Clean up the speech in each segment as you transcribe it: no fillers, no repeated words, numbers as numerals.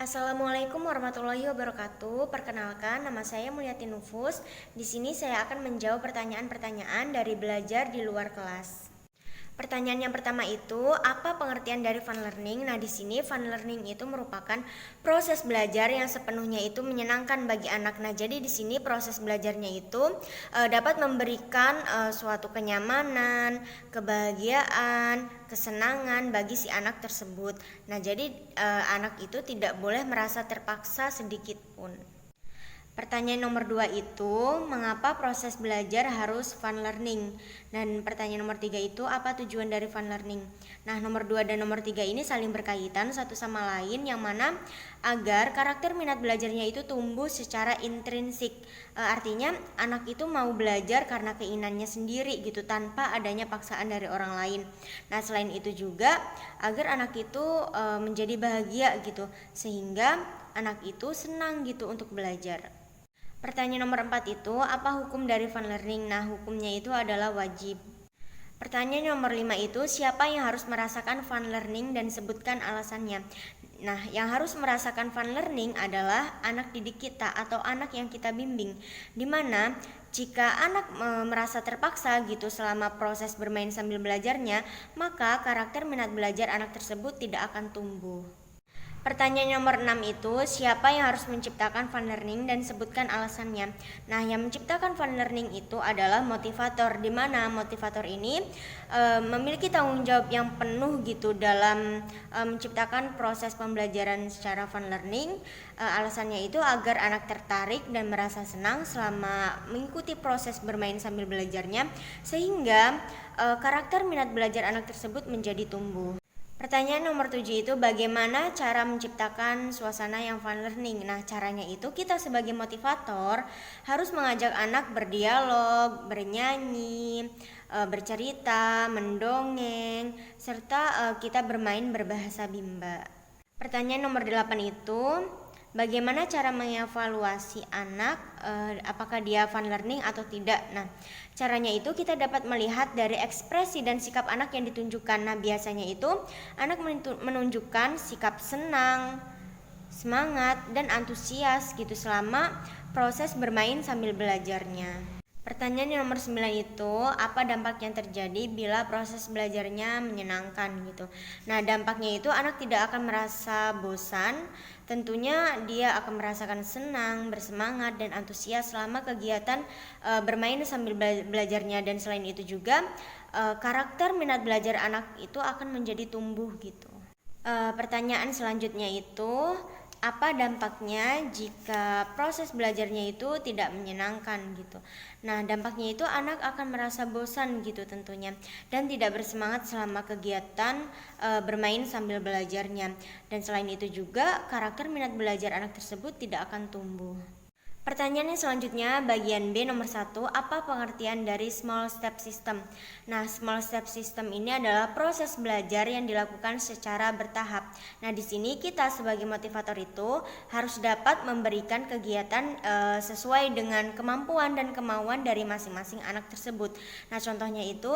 Assalamualaikum warahmatullahi wabarakatuh. Perkenalkan, nama saya Mulyati Nufus. Di sini saya akan menjawab pertanyaan-pertanyaan dari belajar di luar kelas. Pertanyaan yang pertama itu, apa pengertian dari fun learning? Nah, di sini fun learning itu merupakan proses belajar yang sepenuhnya itu menyenangkan bagi anak. Nah, jadi di sini proses belajarnya itu dapat memberikan suatu kenyamanan, kebahagiaan, kesenangan bagi si anak tersebut. Nah, jadi anak itu tidak boleh merasa terpaksa sedikit pun. Pertanyaan nomor 2 itu, mengapa proses belajar harus fun learning? Dan pertanyaan nomor 3 itu, apa tujuan dari fun learning? Nah, nomor 2 dan nomor 3 ini saling berkaitan satu sama lain, yang mana agar karakter minat belajarnya itu tumbuh secara intrinsik. Artinya anak itu mau belajar karena keinginannya sendiri gitu, tanpa adanya paksaan dari orang lain. Nah, selain itu juga agar anak itu menjadi bahagia gitu, sehingga anak itu senang gitu untuk belajar. Pertanyaan nomor 4 itu, apa hukum dari fun learning? Nah, hukumnya itu adalah wajib. Pertanyaan nomor 5 itu, siapa yang harus merasakan fun learning dan sebutkan alasannya? Nah, yang harus merasakan fun learning adalah anak didik kita atau anak yang kita bimbing. Dimana jika anak merasa terpaksa gitu selama proses bermain sambil belajarnya, maka karakter minat belajar anak tersebut tidak akan tumbuh. Pertanyaan nomor 6 itu, siapa yang harus menciptakan fun learning dan sebutkan alasannya? Nah, yang menciptakan fun learning itu adalah motivator, di mana motivator ini memiliki tanggung jawab yang penuh gitu dalam menciptakan proses pembelajaran secara fun learning. Alasannya itu agar anak tertarik dan merasa senang selama mengikuti proses bermain sambil belajarnya, sehingga karakter minat belajar anak tersebut menjadi tumbuh. Pertanyaan nomor 7 itu, bagaimana cara menciptakan suasana yang fun learning? Nah, caranya itu kita sebagai motivator harus mengajak anak berdialog, bernyanyi, bercerita, mendongeng, serta kita bermain berbahasa Bimba. Pertanyaan nomor 8 itu, bagaimana cara mengevaluasi anak apakah dia fun learning atau tidak? Nah, caranya itu kita dapat melihat dari ekspresi dan sikap anak yang ditunjukkan. Nah, biasanya itu anak menunjukkan sikap senang, semangat, dan antusias gitu selama proses bermain sambil belajarnya. Pertanyaan yang nomor 9 itu, apa dampak yang terjadi bila proses belajarnya menyenangkan gitu. Nah, dampaknya itu anak tidak akan merasa bosan, tentunya dia akan merasakan senang, bersemangat, dan antusias selama kegiatan bermain sambil belajarnya. Dan selain itu juga karakter minat belajar anak itu akan menjadi tumbuh gitu. Pertanyaan selanjutnya itu, apa dampaknya jika proses belajarnya itu tidak menyenangkan gitu. Nah, dampaknya itu anak akan merasa bosan gitu tentunya, dan tidak bersemangat selama kegiatan bermain sambil belajarnya. Dan selain itu juga karakter minat belajar anak tersebut tidak akan tumbuh. Pertanyaan selanjutnya, bagian B nomor 1, apa pengertian dari small step system? Nah, small step system ini adalah proses belajar yang dilakukan secara bertahap. Nah, di sini kita sebagai motivator itu harus dapat memberikan kegiatan sesuai dengan kemampuan dan kemauan dari masing-masing anak tersebut. Nah, contohnya itu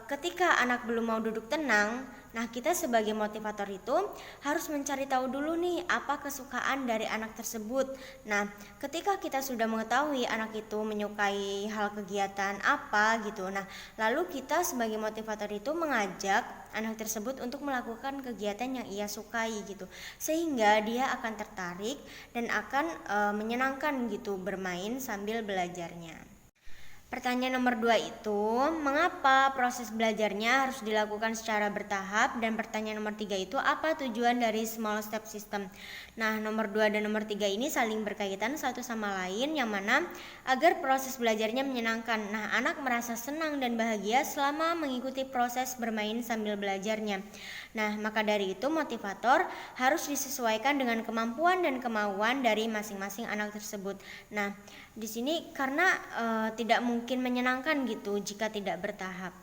ketika anak belum mau duduk tenang, nah kita sebagai motivator itu harus mencari tahu dulu nih apa kesukaan dari anak tersebut. Nah, ketika kita sudah mengetahui anak itu menyukai hal kegiatan apa gitu, nah lalu kita sebagai motivator itu mengajak anak tersebut untuk melakukan kegiatan yang ia sukai gitu, sehingga dia akan tertarik dan akan menyenangkan gitu bermain sambil belajarnya. Pertanyaan nomor 2 itu, mengapa proses belajarnya harus dilakukan secara bertahap? Dan pertanyaan nomor 3 itu, apa tujuan dari small step system? Nah, nomor 2 dan nomor 3 ini saling berkaitan satu sama lain, yang mana agar proses belajarnya menyenangkan. Nah, anak merasa senang dan bahagia selama mengikuti proses bermain sambil belajarnya. Nah, maka dari itu motivator harus disesuaikan dengan kemampuan dan kemauan dari masing-masing anak tersebut. Nah, di sini karena tidak mungkin menyenangkan gitu jika tidak bertahap.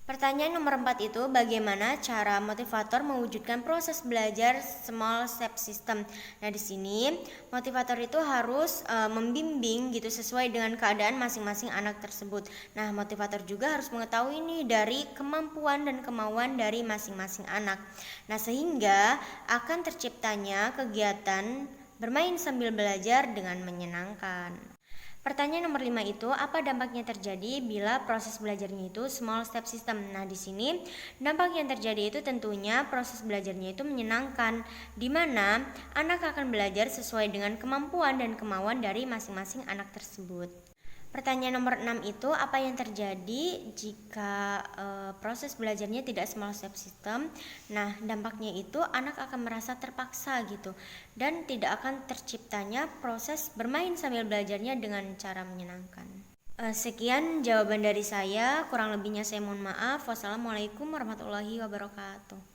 Pertanyaan nomor 4 itu bagaimana cara motivator mewujudkan proses belajar small step system. Nah, di sini motivator itu harus membimbing gitu sesuai dengan keadaan masing-masing anak tersebut. Nah, motivator juga harus mengetahui nih dari kemampuan dan kemauan dari masing-masing anak. Nah, sehingga akan terciptanya kegiatan bermain sambil belajar dengan menyenangkan. Pertanyaan nomor 5 itu, apa dampaknya terjadi bila proses belajarnya itu small step system? Nah, di sini dampak yang terjadi itu tentunya proses belajarnya itu menyenangkan, di mana anak akan belajar sesuai dengan kemampuan dan kemauan dari masing-masing anak tersebut. Pertanyaan nomor 6 itu, apa yang terjadi jika proses belajarnya tidak small step system? Nah, dampaknya itu anak akan merasa terpaksa gitu dan tidak akan terciptanya proses bermain sambil belajarnya dengan cara menyenangkan. Sekian jawaban dari saya, kurang lebihnya saya mohon maaf. Wassalamualaikum warahmatullahi wabarakatuh.